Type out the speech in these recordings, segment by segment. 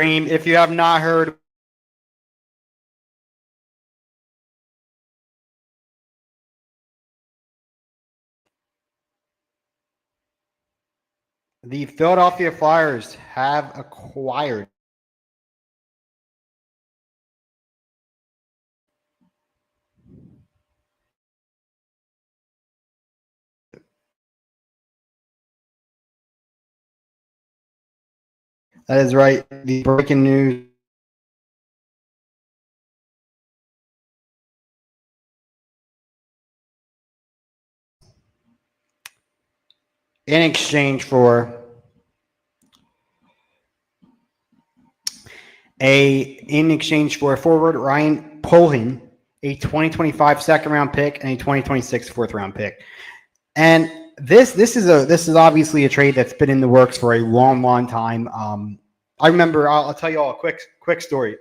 If you have not heard, the Philadelphia Flyers have acquired that is right. The breaking news in exchange for forward Ryan Pohlin, a 2025 second round pick, and a 2026 fourth round pick. And this is obviously a trade that's been in the works for a long time. I remember. I'll tell you all a quick story.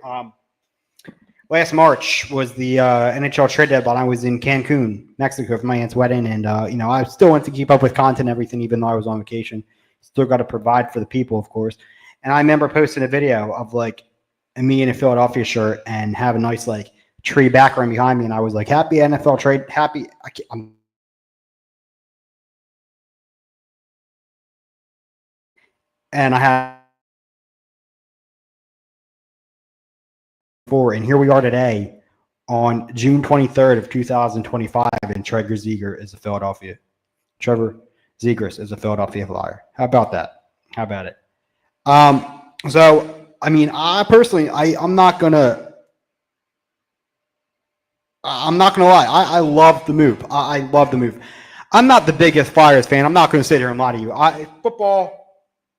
Last March was the NHL trade deadline. I was in Cancun, Mexico, for my aunt's wedding, and I still went to keep up with content and everything, even though I was on vacation. Still got to provide for the people, of course. And I remember posting a video of like me in a Philadelphia shirt and have a nice like tree background behind me, and I was like, "Happy NFL trade, happy." And I had and here we are today on June 23rd of 2025, and Trevor Zegras is a Philadelphia Flyer. How about that? How about it? So I mean, I'm not gonna lie. I love the move. I love the move. I'm not the biggest Flyers fan. I'm not going to sit here and lie to you. Football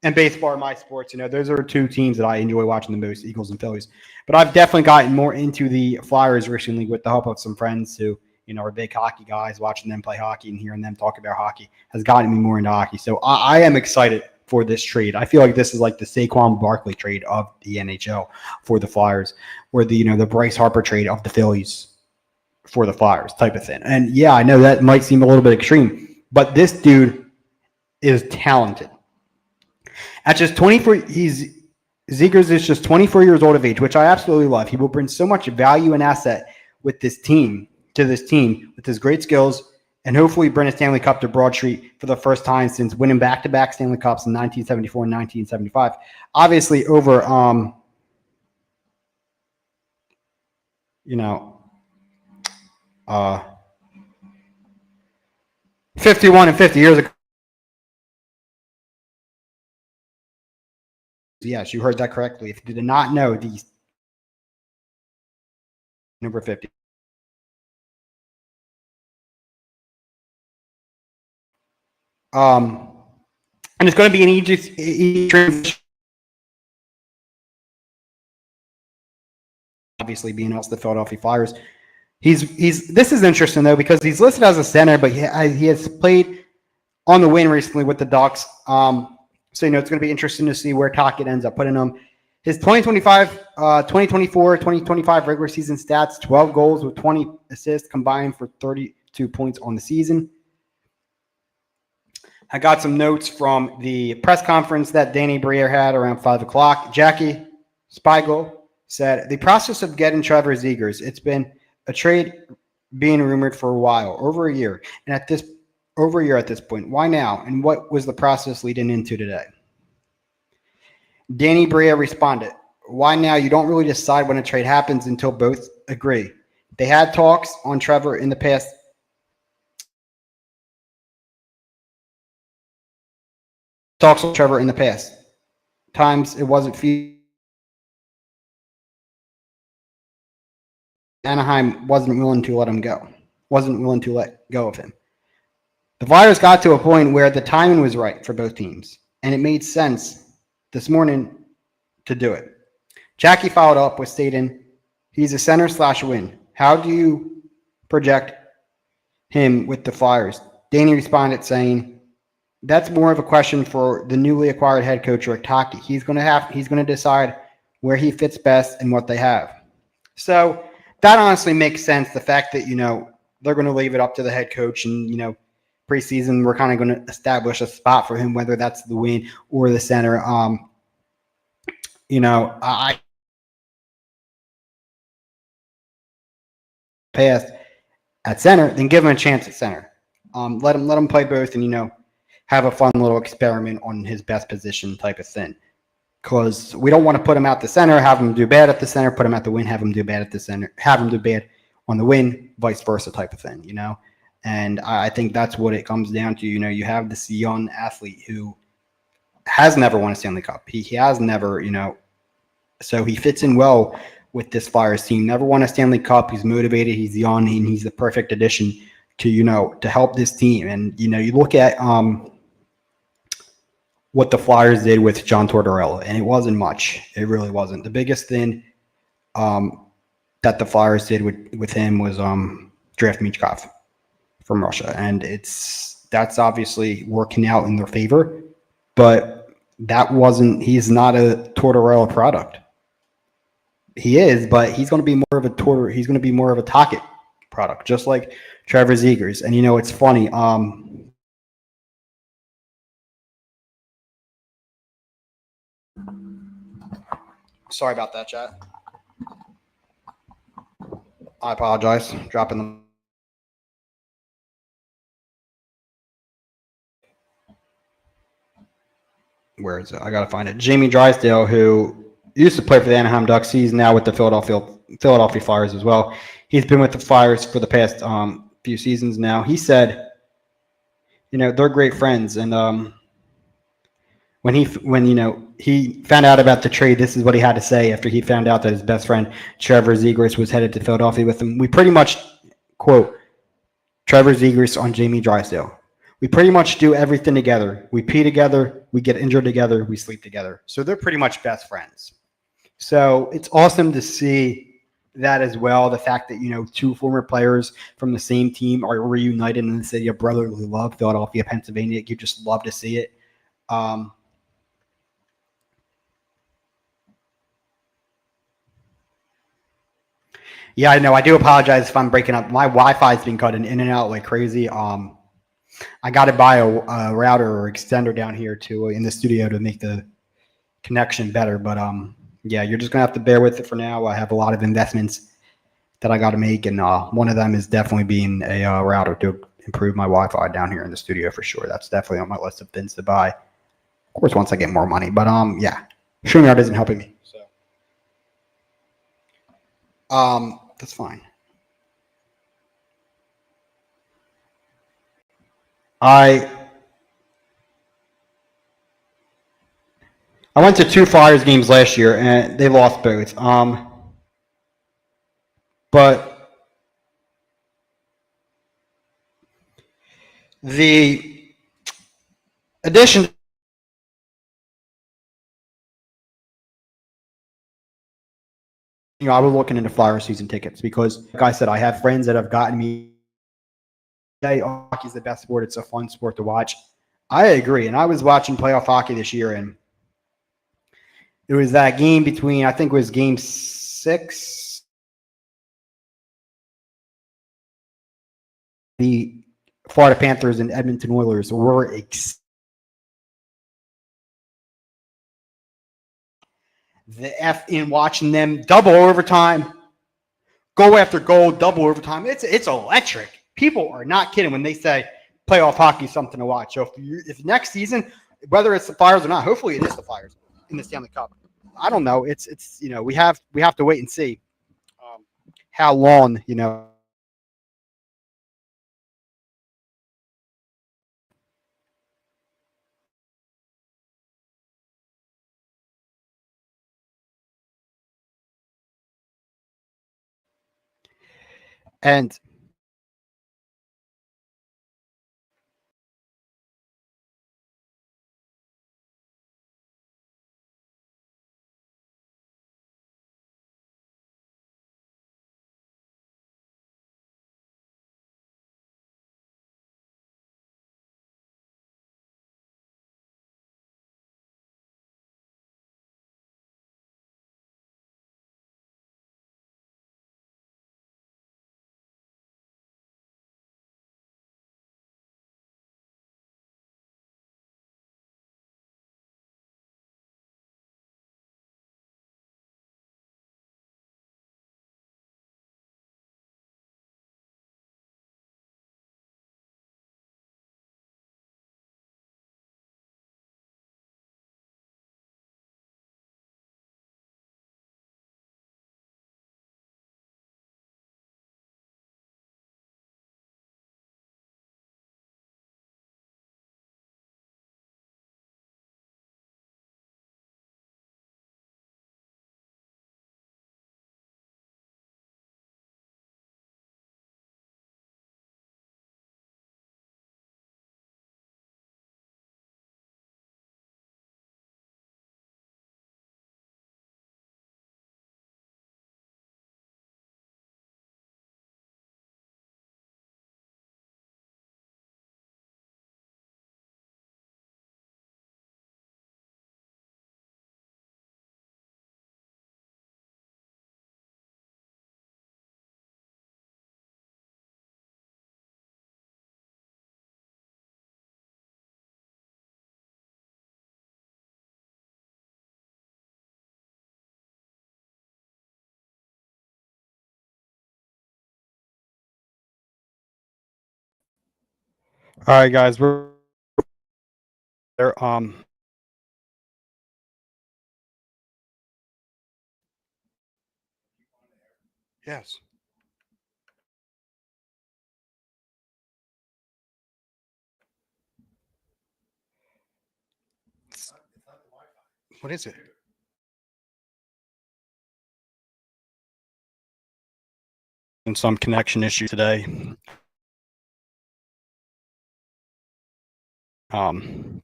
and baseball are my sports. Those are two teams that I enjoy watching the most, Eagles and Phillies. But I've definitely gotten more into the Flyers recently with the help of some friends who, are big hockey guys. Watching them play hockey and hearing them talk about hockey has gotten me more into hockey. So I am excited for this trade. I feel like this is like the Saquon Barkley trade of the NHL for the Flyers, or the Bryce Harper trade of the Phillies for the Flyers type of thing. And yeah, I know that might seem a little bit extreme, but this dude is talented. At just 24, Zegras is just 24 years old of age, which I absolutely love. He will bring so much value and asset with this team with his great skills, and hopefully bring a Stanley Cup to Broad Street for the first time since winning back-to-back Stanley Cups in 1974 and 1975. Obviously over 51 and 50 years ago. Yes, you heard that correctly. If you did not know, the number 50. And it's going to be an easy transition. Obviously, being also the Philadelphia Flyers. This is interesting though, because he's listed as a center, but he has played on the wing recently with the Ducks. So it's going to be interesting to see where Tocchet ends up putting him. His 2024-2025 regular season stats: 12 goals with 20 assists combined for 32 points on the season. I got some notes from the press conference that Danny Briere had around 5 o'clock. Jackie Spiegel said, "The process of getting Trevor Zegras, it's been a trade being rumored for a while, over a year at this point. Why now? And what was the process leading into today?" Danny Briere responded, "Why now? You don't really decide when a trade happens until both agree. They had talks on Trevor in the past. Times it wasn't feasible. Anaheim wasn't willing to let go of him. The Flyers got to a point where the timing was right for both teams, and it made sense this morning to do it." Jackie followed up with stating, "He's a center/wing. How do you project him with the Flyers?" Danny responded saying, "That's more of a question for the newly acquired head coach, Rick Tocchet. He's going to decide where he fits best and what they have." So that honestly makes sense. The fact that, they're going to leave it up to the head coach, and, preseason, we're kind of going to establish a spot for him, whether that's the wing or the center. I passed at center, then give him a chance at center. Let him play both, and have a fun little experiment on his best position type of thing. Because we don't want to put him at the center, have him do bad at the center, put him at the wing, have him do bad at the center, have him do bad on the wing, vice versa type of thing. And I think that's what it comes down to. You have this young athlete who has never won a Stanley Cup. He has never, so he fits in well with this Flyers team. Never won a Stanley Cup. He's motivated. He's young, and he's the perfect addition to help this team. And you look at what the Flyers did with John Tortorella, and it wasn't much. It really wasn't. The biggest thing that the Flyers did with him was draft Michkov from Russia, and that's obviously working out in their favor. But that wasn't. He's not a Tortorella product. He is, but he's going to be more of a He's going to be more of a Tocchet product, just like Trevor Zegras. And it's funny. Sorry about that, chat. I apologize. Dropping them. Where is it? I gotta find it. Jamie Drysdale, who used to play for the Anaheim Ducks, he's now with the Philadelphia Flyers as well. He's been with the Flyers for the past few seasons now. He said, they're great friends, and when he found out about the trade, this is what he had to say after he found out that his best friend Trevor Zegras was headed to Philadelphia with him. We pretty much quote Trevor Zegras on Jamie Drysdale. We pretty much do everything together. We pee together. We get injured together. We sleep together. So they're pretty much best friends. So it's awesome to see that as well. The fact that, two former players from the same team are reunited in the city of brotherly love, Philadelphia, Pennsylvania. You just love to see it. Yeah, I know. I do apologize if I'm breaking up. My Wi-Fi's been cutting in and out like crazy. I got to buy a router or extender down here in the studio to make the connection better. But yeah, you're just gonna have to bear with it for now. I have a lot of investments that I got to make, and one of them is definitely being a router to improve my Wi-Fi down here in the studio for sure. That's definitely on my list of things to buy. Of course, once I get more money. But yeah, StreamYard isn't helping me, so that's fine. I I went to two Flyers games last year and they lost both. But the addition, I was looking into Flyer season tickets because, like I said, I have friends that have gotten me. Hey, hockey's the best sport. It's a fun sport to watch. I agree, and I was watching playoff hockey this year, and it was that game between I think it was Game 6. The Florida Panthers and Edmonton Oilers were the F in watching them double overtime, goal after goal, double overtime. It's electric. People are not kidding when they say playoff hockey is something to watch. So if next season, whether it's the Flyers or not, hopefully it is the Flyers in the Stanley Cup. I don't know. It's we have to wait and see how long and All right, guys, we're there. Yes. What is it? And some connection issue today. Um,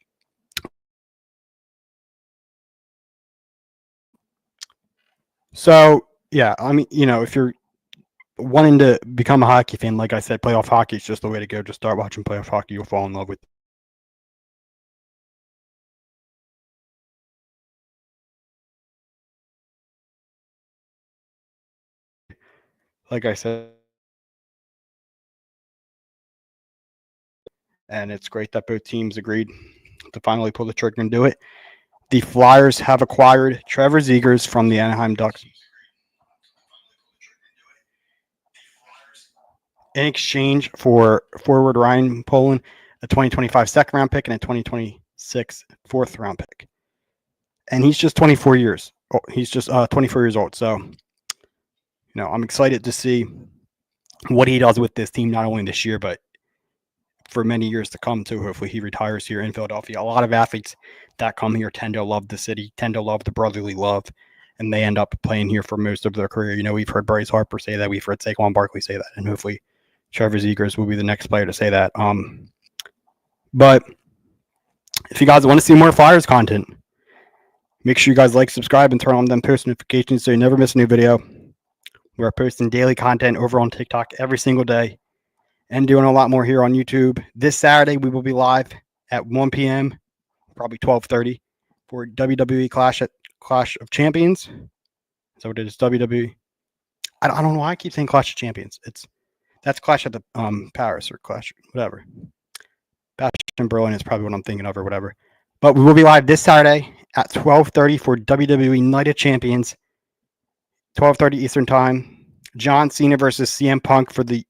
so yeah, I mean, if you're wanting to become a hockey fan, like I said, playoff hockey is just the way to go. Just start watching playoff hockey. You'll fall in love with. Like I said, and it's great that both teams agreed to finally pull the trigger and do it. The Flyers have acquired Trevor Zegras from the Anaheim Ducks in exchange for forward Ryan Poland, a 2025 second round pick, and a 2026 fourth round pick. And he's just 24 years. He's just 24 years old. So, I'm excited to see what he does with this team, not only this year, but for many years to come too. Hopefully he retires here in Philadelphia. A lot of athletes that come here tend to love the city, tend to love the brotherly love, and they end up playing here for most of their career. We've heard Bryce Harper say that, we've heard Saquon Barkley say that, and hopefully Trevor Zegras will be the next player to say that. But if you guys want to see more Flyers content, make sure you guys like, subscribe, and turn on them post notifications so you never miss a new video. We're posting daily content over on TikTok every single day and doing a lot more here on YouTube. This Saturday, we will be live at 1 p.m., probably 12:30, for WWE Clash of Champions. So it is WWE. I don't know why I keep saying Clash of Champions. That's Clash at the Paris or Clash, whatever. Bash in Berlin is probably what I'm thinking of or whatever. But we will be live this Saturday at 12:30 for WWE Night of Champions. 12:30 Eastern Time. John Cena versus CM Punk for the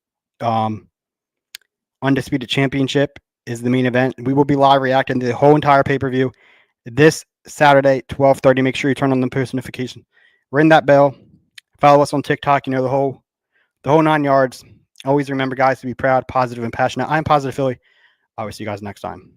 Undisputed Championship is the main event. We will be live reacting to the whole entire pay-per-view this Saturday, 12:30. Make sure you turn on the post notification. Ring that bell. Follow us on TikTok. The whole 9 yards. Always remember, guys, to be proud, positive, and passionate. I'm Positive Philly. I will see you guys next time.